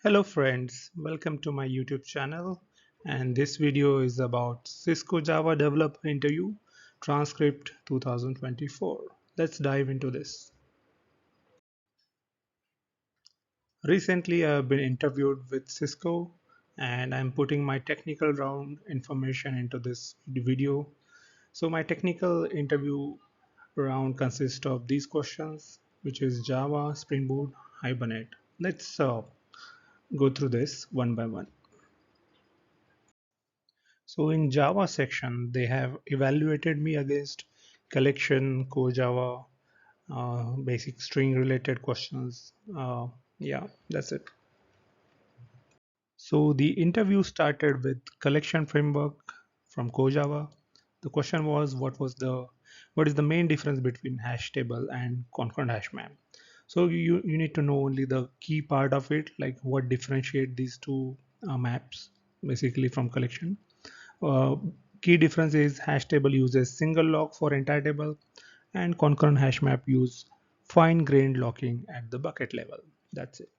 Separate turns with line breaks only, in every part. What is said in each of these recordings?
Hello friends, welcome to my YouTube channel, and this video is about Cisco Java Developer Interview Transcript 2024. Let's dive into this. Recently I have been interviewed with Cisco and I'm putting my technical round information into this video. So my technical interview round consists of these questions, which is Java, Spring Boot, Hibernate. Let's go through this one by one. So in Java section, they have evaluated me against collection, core Java, basic string related questions. Yeah, that's it. So the interview started with collection framework from core Java. The question was what is the main difference between hash table and concurrent hash map? So you need to know only the key part of it, like what differentiate these two maps basically from collection. Uh, Key difference is hash table uses single lock for entire table and concurrent hash map use fine-grained locking at the bucket level. That's it.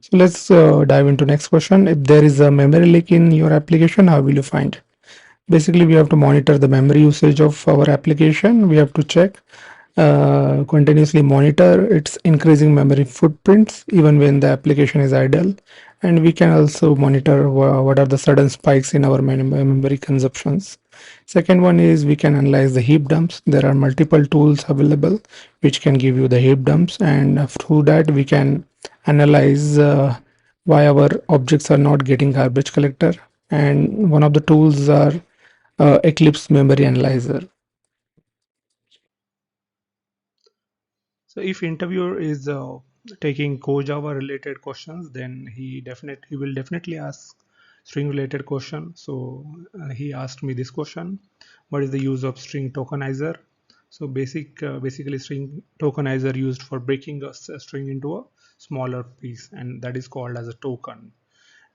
So let's dive into next question. If there is a memory leak in your application, how will you find? Basically, we have to monitor the memory usage of our application. We have to check, continuously monitor its increasing memory footprints even when the application is idle. And we can also monitor what are the sudden spikes in our memory consumptions. Second one is we can analyze the heap dumps. There are multiple tools available which can give you the heap dumps, and through that we can analyze why our objects are not getting garbage collector. And one of the tools are Eclipse Memory Analyzer.
So if interviewer is taking core Java related questions, then he will definitely ask string related question. So he asked me this question: what is the use of string tokenizer? So basically string tokenizer used for breaking a string into a smaller piece, and that is called as a token.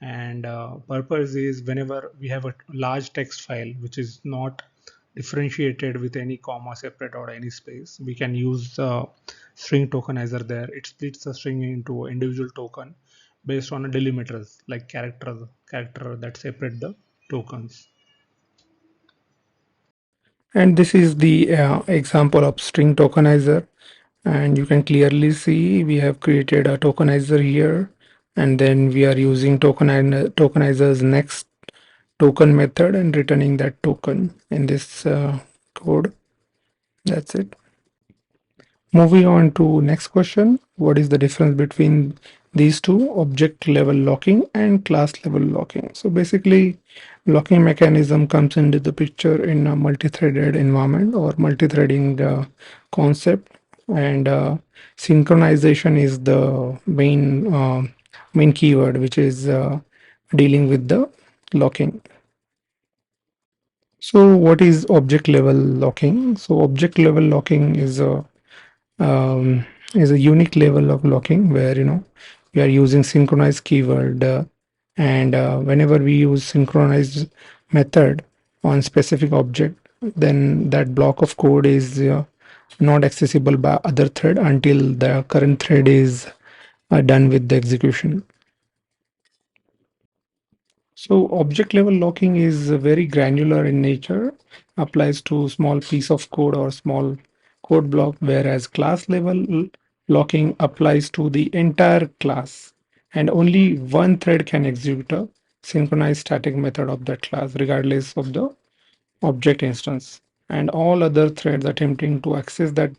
And purpose is whenever we have a large text file which is not differentiated with any comma separate or any space, we can use the string tokenizer there. It splits the string into individual token based on a delimiters like character that separate the tokens.
And this is the example of string tokenizer. And you can clearly see we have created a tokenizer here. And then we are using tokenizer's next token method and returning that token in this code. That's it. Moving on to next question. What is the difference between these two, object level locking and class level locking? So basically, locking mechanism comes into the picture in a multi-threaded environment or multi-threading concept, and synchronization is the main keyword which is dealing with the locking. So what is object level locking? So object level locking um, is a unique level of locking where we are using synchronized keyword, and whenever we use synchronized method on specific object, then that block of code is not accessible by other thread until the current thread is done with the execution. So object level locking is very granular in nature, applies to small piece of code or small code block, whereas class level locking applies to the entire class, and only one thread can execute a synchronized static method of that class regardless of the object instance. And all other threads attempting to access that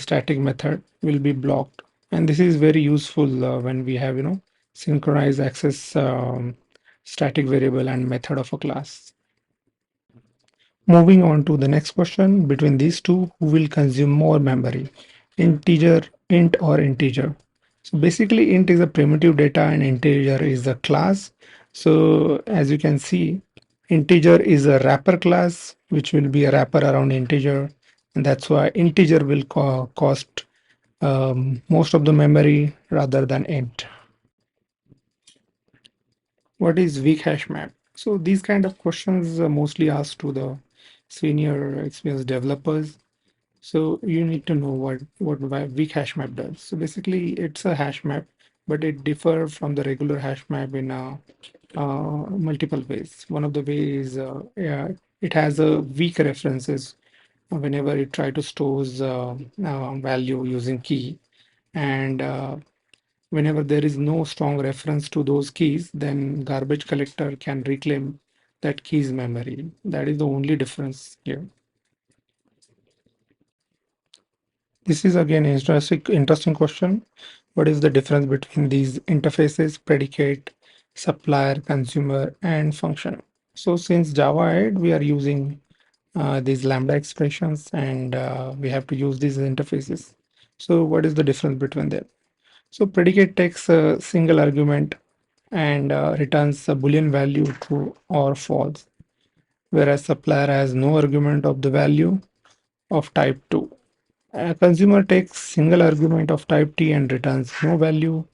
static method will be blocked. And this is very useful when we have synchronized access static variable and method of a class. Moving on to the next question, between these two, who will consume more memory, integer, int or integer? So basically int is a primitive data and integer is a class. So as you can see, integer is a wrapper class which will be a wrapper around integer, and that's why integer will cost most of the memory rather than int. What is weak hash map? So these kind of questions are mostly asked to the senior experienced developers. So you need to know what weak hash map does. So basically it's a hash map but it differs from the regular hash map in multiple ways. One of the ways yeah, it has a weak references whenever it try to stores value using key, and whenever there is no strong reference to those keys, then garbage collector can reclaim that key's memory. That is the only difference here. This is again interesting question. What is the difference between these interfaces, predicate, supplier, consumer, and function? So since Java 8, we are using these lambda expressions, and we have to use these interfaces. So what is the difference between them? So predicate takes a single argument and returns a Boolean value true or false, whereas supplier has no argument of the value of type 2. A consumer takes single argument of type T and returns no value.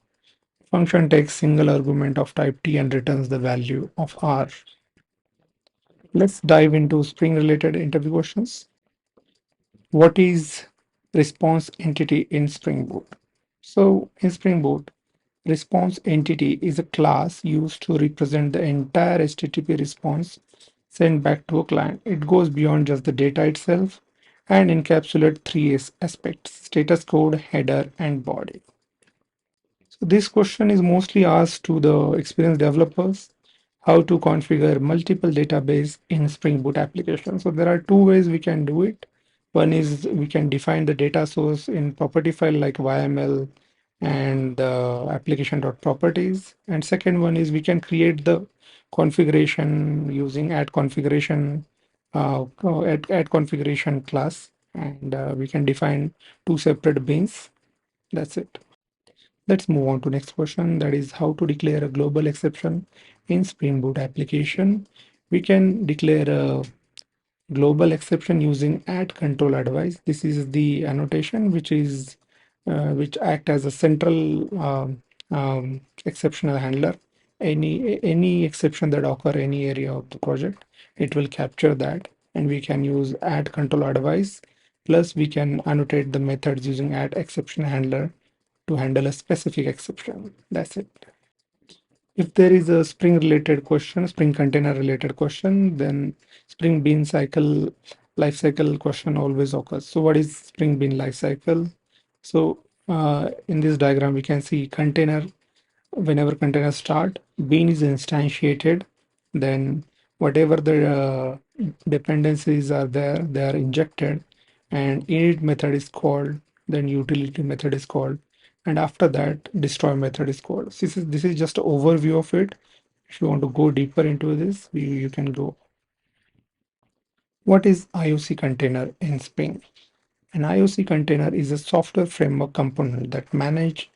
Function takes single argument of type T and returns the value of R. Let's dive into Spring related interview questions. What is response entity in Spring Boot? So in Spring Boot, response entity is a class used to represent the entire HTTP response sent back to a client. It goes beyond just the data itself and encapsulates three aspects: status code, header, and body. So this question is mostly asked to the experienced developers how to configure multiple database in Spring Boot application. So there are two ways we can do it. One is we can define the data source in property file like YML and the application.properties. And second one is we can create the configuration using add configuration class, and we can define two separate beans. That's it. Let's move on to next question. That is how to declare a global exception in Spring Boot application. We can declare a global exception using add control advice. This is the annotation which act as a central exceptional handler. Any exception that occur any area of the project, it will capture that, and we can use add control advice. Plus, we can annotate the methods using add exception handler to handle a specific exception. That's it. If there is a Spring related question, Spring container related question, then Spring Bean cycle life cycle question always occurs. So what is Spring Bean life cycle? So in this diagram, we can see container. Whenever containers start, bean is instantiated. Then whatever the dependencies are there, they are injected, and init method is called. Then utility method is called, and after that, destroy method is called. This is just an overview of it. If you want to go deeper into this, you can go. What is IOC container in Spring? An IOC container is a software framework component that manages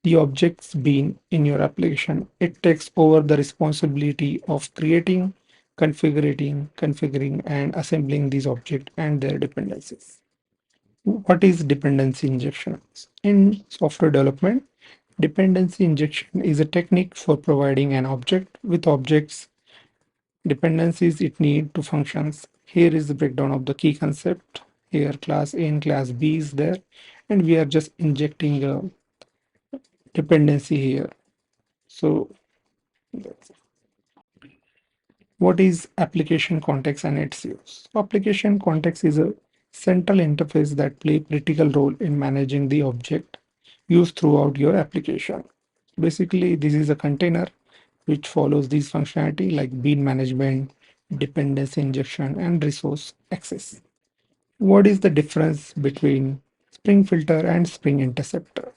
the objects being in your application. It takes over the responsibility of creating, configuring, and assembling these objects and their dependencies. What is dependency injection? In software development, dependency injection is a technique for providing an object with objects dependencies it need to functions. Here is the breakdown of the key concept. Here class A and class B is there, and we are just injecting a dependency here. So what is application context and its use? Application context is a central interface that play critical role in managing the object used throughout your application. Basically, this is a container which follows these functionality like bean management, dependency injection, and resource access. What is the difference between Spring Filter and Spring Interceptor?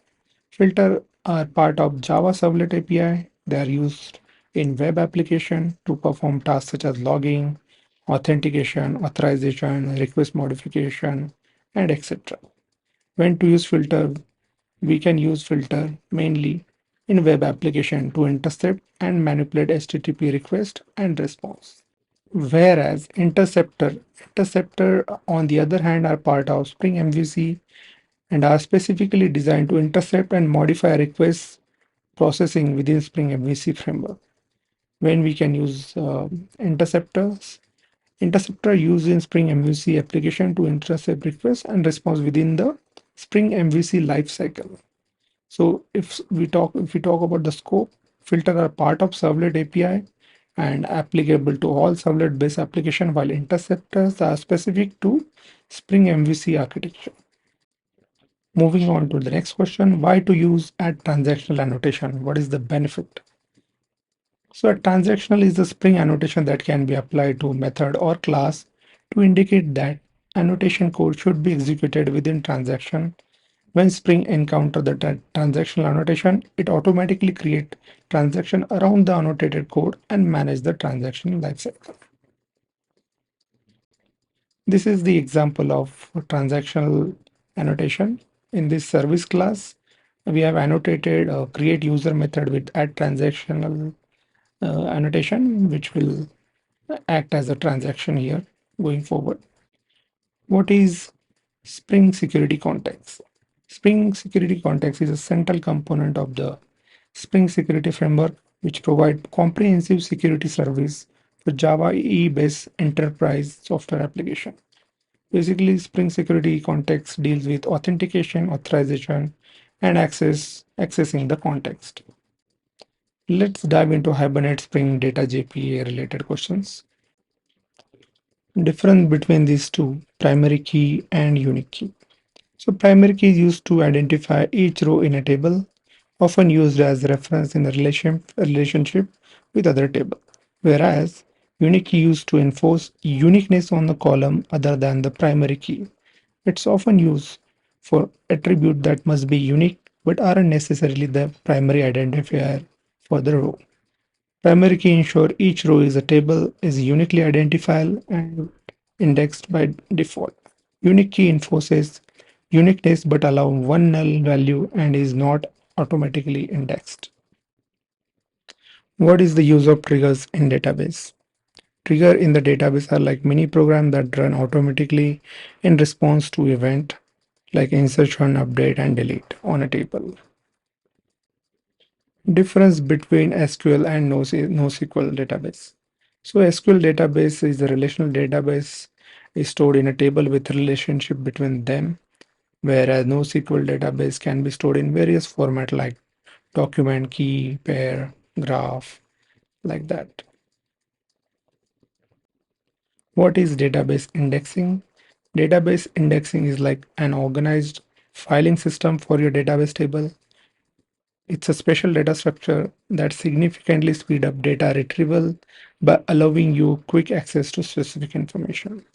Filter are part of Java Servlet API. They are used in web application to perform tasks such as logging, authentication, authorization, request modification, and etc. When to use filter? We can use filter mainly in web application to intercept and manipulate HTTP request and response. Whereas interceptor on the other hand are part of Spring MVC and are specifically designed to intercept and modify requests processing within Spring MVC framework. When we can use interceptors, interceptor used in Spring MVC application to intercept requests and response within the Spring MVC lifecycle. So if we talk about the scope, filter are part of servlet API and applicable to all servlet-based application, while interceptors are specific to Spring MVC architecture. Moving on to the next question, why to use add transactional annotation? What is the benefit? So a transactional is a Spring annotation that can be applied to method or class to indicate that annotation code should be executed within transaction. When Spring encounter the transactional annotation, it automatically create transaction around the annotated code and manage the transaction lifecycle. This is the example of transactional annotation. In this service class, we have annotated a create user method with add transactional annotation, which will act as a transaction here going forward. What is Spring Security Context? Spring Security Context is a central component of the Spring Security Framework, which provides comprehensive security service for Java EE-based enterprise software application. Basically, Spring Security Context deals with authentication, authorization, and accessing the context. Let's dive into Hibernate Spring Data JPA related questions. Difference between these two, primary key and unique key. So primary key is used to identify each row in a table, often used as reference in a relationship with other table. Whereas unique key used to enforce uniqueness on the column other than the primary key. It's often used for attribute that must be unique but aren't necessarily the primary identifier for the row. Primary key ensure each row is a table is uniquely identifiable and indexed by default. Unique key enforces uniqueness but allow one null value and is not automatically indexed. What is the use of triggers in database? Trigger in the database are like mini programs that run automatically in response to event like insertion, update, and delete on a table. Difference between SQL and NoSQL database. So SQL database is a relational database is stored in a table with relationship between them, whereas NoSQL database can be stored in various formats like document, key, pair, graph, like that. What is database indexing? Database indexing is like an organized filing system for your database table. It's a special data structure that significantly speed up data retrieval by allowing you quick access to specific information.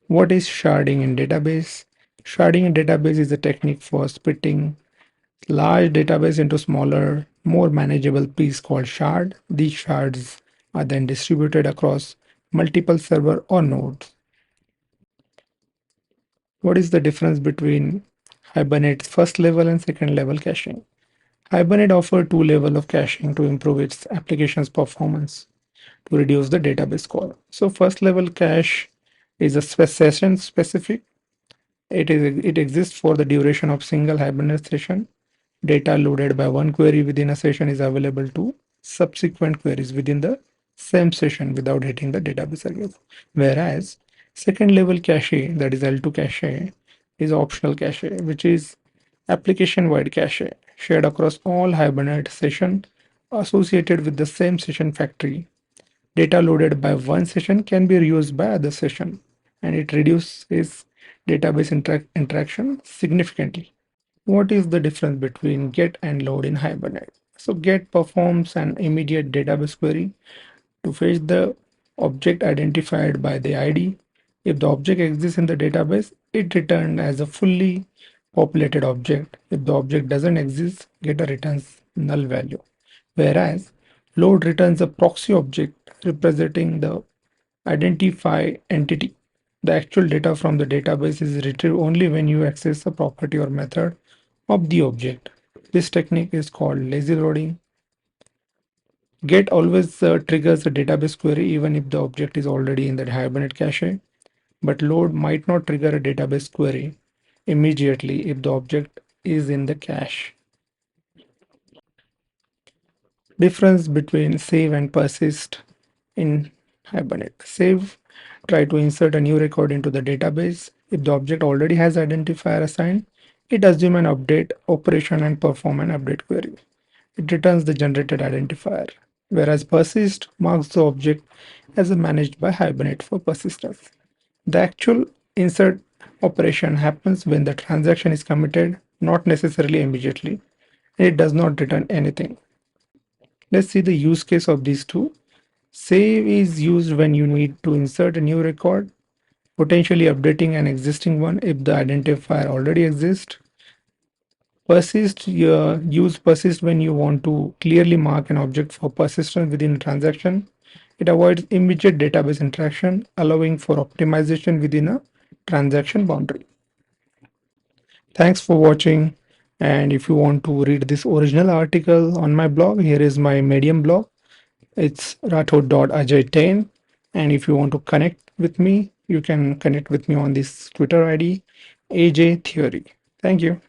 What is sharding in database? Sharding in database is a technique for splitting large database into smaller, more manageable pieces called shard. These shards are then distributed across multiple server or nodes. What is the difference between Hibernate's first level and second level caching? Hibernate offers two levels of caching to improve its application's performance to reduce the database call. So first level cache is a session specific. It exists for the duration of single Hibernate session. Data loaded by one query within a session is available to subsequent queries within the same session without hitting the database again. Whereas second level cache, that is L2 cache, is optional cache, which is application wide cache shared across all Hibernate sessions associated with the same session factory. Data loaded by one session can be reused by other session, and it reduces database interaction significantly. What is the difference between get and load in Hibernate? So get performs an immediate database query to fetch the object identified by the ID. If the object exists in the database, it returns as a fully populated object. If the object doesn't exist, getter returns null value. Whereas load returns a proxy object representing the identify entity. The actual data from the database is retrieved only when you access a property or method of the object. This technique is called lazy loading. Get always triggers a database query even if the object is already in the Hibernate cache, but load might not trigger a database query immediately if the object is in the cache. Difference between save and persist in Hibernate. Save, try to insert a new record into the database. If the object already has identifier assigned, It assumes an update operation and perform an update query. It returns the generated identifier, whereas persist marks the object as managed by Hibernate for persistence. The actual insert operation happens when the transaction is committed, not necessarily immediately, and it does not return anything. Let's see the use case of these two. Save is used when you need to insert a new record, potentially updating an existing one if the identifier already exists. Persist, use persist when you want to clearly mark an object for persistence within a transaction. It avoids immediate database interaction, allowing for optimization within a transaction boundary. Thanks for watching. And if you want to read this original article on my blog, here is my Medium blog. It's rathod.ajay10. And if you want to connect with me, you can connect with me on this Twitter ID, AJ Theory. Thank you.